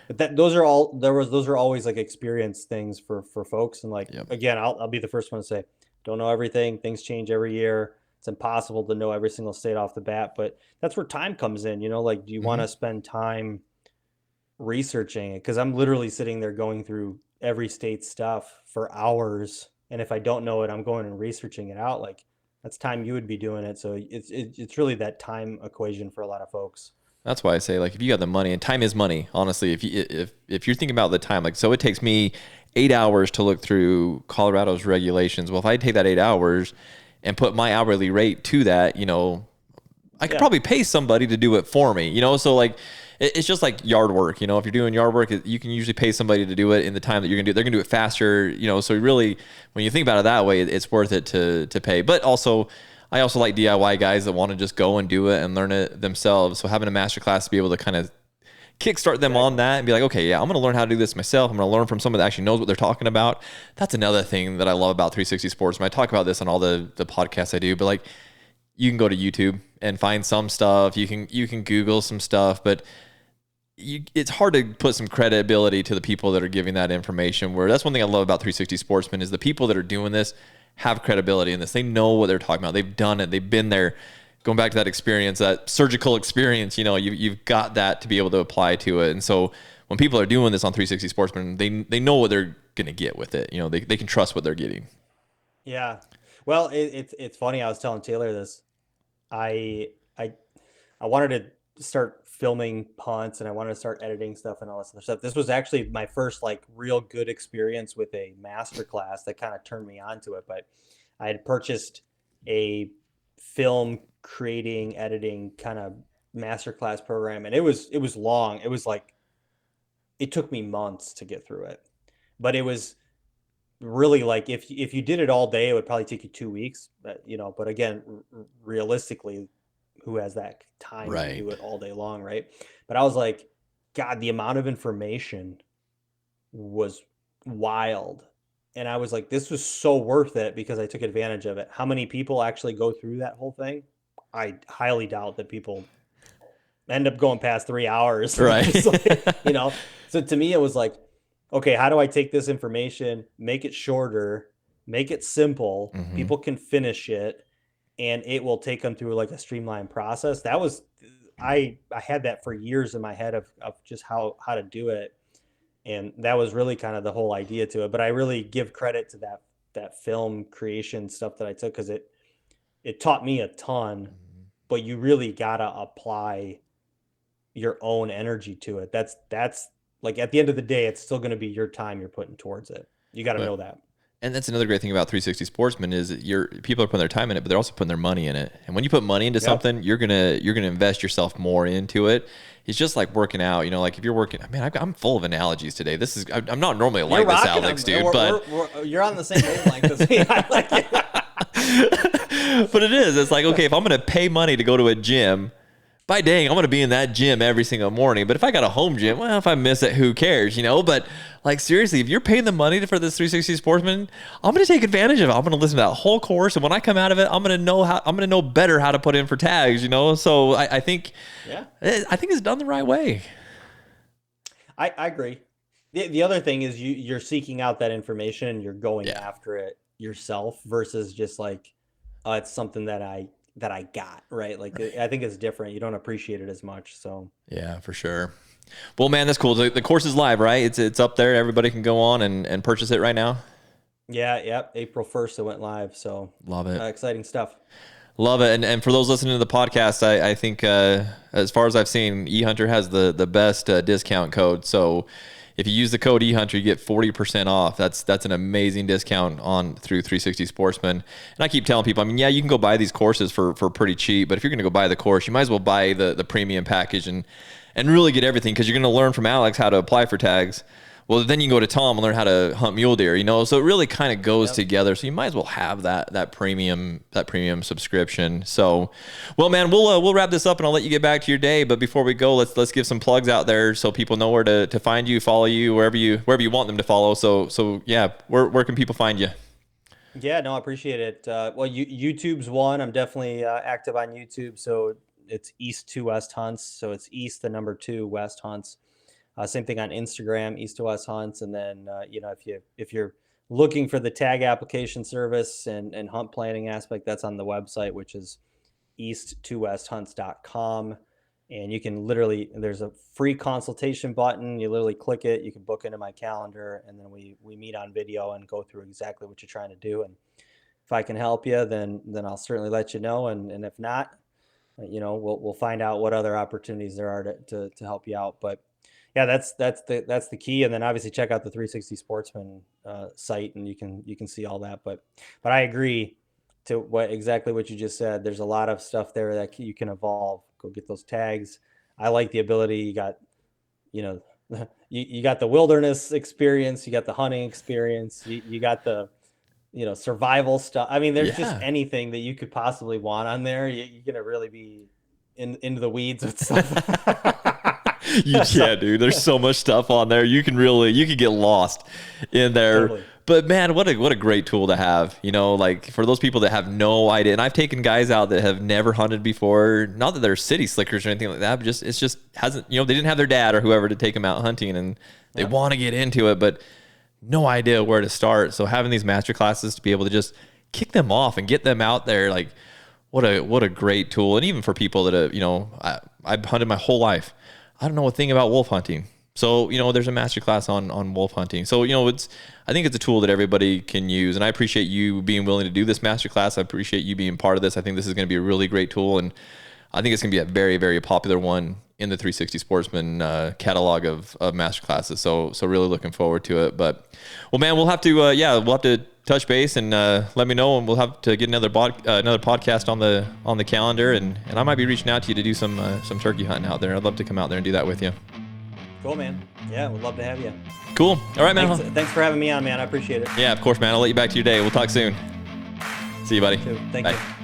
those are always like experience things for folks. And like, again, I'll be the first one to say, don't know everything. Things change every year. It's impossible to know every single state off the bat, but that's where time comes in, you know, like, do you want to spend time researching it? Cause I'm literally sitting there going through every state's stuff for hours. And if I don't know it, I'm going and researching it out. Like that's time you would be doing it. So it's really that time equation for a lot of folks. That's why I say, like, if you got the money, and time is money, honestly, if you're thinking about the time, like, so it takes me 8 hours to look through Colorado's regulations. Well, if I take that 8 hours and put my hourly rate to that, you know, I could probably pay somebody to do it for me, you know? So like, it's just like yard work, you know, if you're doing yard work, you can usually pay somebody to do it in the time that you're gonna do it. They're gonna do it faster, you know? So really, when you think about it that way, it's worth it to pay. But also, I also like DIY guys that want to just go and do it and learn it themselves. So having a masterclass to be able to kind of kickstart them on that and be like, okay, yeah, I'm going to learn how to do this myself. I'm going to learn from someone that actually knows what they're talking about. That's another thing that I love about 360 Sports. I talk about this on all the podcasts I do, but like, you can go to YouTube and find some stuff. You can Google some stuff, but it's hard to put some credibility to the people that are giving that information. Where that's one thing I love about 360 Sportsman is the people that are doing this have credibility in this. They know what they're talking about. They've done it. They've been there. Going back to that experience, that surgical experience, you know, you've got that to be able to apply to it. And so when people are doing this on 360 Sportsman, they know what they're going to get with it. You know, they can trust what they're getting. Yeah. Well, it's funny. I was telling Taylor this. I wanted to start filming hunts and I wanted to start editing stuff and all this other stuff. This was actually my first like real good experience with a masterclass that kind of turned me onto it. But I had purchased a film creating, editing kind of masterclass program, and it was long. It was like, it took me months to get through it, but it was really like, if you did it all day, it would probably take you 2 weeks, but you know, but again, realistically, who has that time to do it all day long, right? But I was like, God, the amount of information was wild. And I was like, this was so worth it because I took advantage of it. How many people actually go through that whole thing? I highly doubt that people end up going past 3 hours. Right. Like, you know, so to me, it was like, okay, how do I take this information, make it shorter, make it simple, people can finish it, and it will take them through like a streamlined process. That was, I had that for years in my head of just how to do it. And that was really kind of the whole idea to it. But I really give credit to that film creation stuff that I took, because it taught me a ton, but you really gotta apply your own energy to it. That's like, at the end of the day, it's still going to be your time you're putting towards it. You got to know that. And that's another great thing about 360 Sportsman is that people are putting their time in it, but they're also putting their money in it. And when you put money into something, you're gonna invest yourself more into it. It's just like working out, you know. Like if you're working, man, I'm full of analogies today. I'm not normally like this, Alex, dude. But you're on the same wavelength as me. I like it. But it is. It's like, okay, if I'm gonna pay money to go to a gym, by dang, I'm going to be in that gym every single morning. But if I got a home gym, well, if I miss it, who cares, you know? But like, seriously, if you're paying the money for this 360 Sportsman, I'm going to take advantage of it. I'm going to listen to that whole course. And when I come out of it, I'm going to know better how to put in for tags, you know? So I think it's done the right way. I agree. The other thing is you're seeking out that information and you're going after it yourself versus just like, it's something that I got, right? Like, I think it's different. You don't appreciate it as much. So yeah, for sure. Well, man, that's cool. The course is live, right? It's up there. Everybody can go on and purchase it right now. Yeah. Yep. April 1st, it went live. So love it. Exciting stuff. Love it. And for those listening to the podcast, I think, as far as I've seen, Ehuntr has the best discount code. So if you use the code Ehuntr, you get 40% off. That's an amazing discount through 360 Sportsman. And I keep telling people, I mean, yeah, you can go buy these courses for pretty cheap, but if you're going to go buy the course, you might as well buy the premium package and really get everything, because you're going to learn from Alex how to apply for tags Well, then you can go to Tom and learn how to hunt mule deer, you know? So it really kind of goes together. So you might as well have that premium subscription. So, well, man, we'll wrap this up and I'll let you get back to your day. But before we go, let's give some plugs out there so people know where to find you, follow you, wherever you want them to follow. So yeah, where can people find you? Yeah, no, I appreciate it. Well, YouTube's one. I'm definitely active on YouTube. So it's East to West Hunts. So it's East, the number 2, West Hunts. Same thing on Instagram, East to West Hunts. And then, if you're looking for the tag application service and hunt planning aspect, that's on the website, which is east2westhunts.com. And you can literally, there's a free consultation button. You literally click it, you can book into my calendar, and then we meet on video and go through exactly what you're trying to do. And if I can help you, then I'll certainly let you know. And if not, we'll find out what other opportunities there are to help you out. But yeah, that's the key. And then obviously check out the 360 Sportsman site, and you can see all that. But I agree to exactly what you just said. There's a lot of stuff there that you can evolve. Go get those tags. I like the ability. You got, you got the wilderness experience. You got the hunting experience. You got the, survival stuff. I mean, there's just anything that you could possibly want on there. You're gonna really be into the weeds with stuff. Yeah, dude. There's so much stuff on there. You can get lost in there. Totally. But man, what a great tool to have, like for those people that have no idea. And I've taken guys out that have never hunted before. Not that they're city slickers or anything like that, but it just hasn't, they didn't have their dad or whoever to take them out hunting, and they want to get into it, but no idea where to start. So having these master classes to be able to just kick them off and get them out there, like what a great tool. And even for people that I've hunted my whole life, I don't know a thing about wolf hunting. So, there's a masterclass on wolf hunting. So, I think it's a tool that everybody can use. And I appreciate you being willing to do this masterclass. I appreciate you being part of this. I think this is going to be a really great tool. And I think it's going to be a very, very popular one in the 360 Sportsman catalog of masterclasses. So really looking forward to it. But, well, man, we'll have to touch base and let me know, and we'll have to get another podcast on the calendar. And I might be reaching out to you to do some turkey hunting out there. I'd love to come out there and do that with you. Cool, man. Yeah, we'd love to have you. Cool. All right, man. Thanks for having me on, man. I appreciate it. Yeah, of course, man. I'll let you back to your day. We'll talk soon. See you, buddy. Thank you.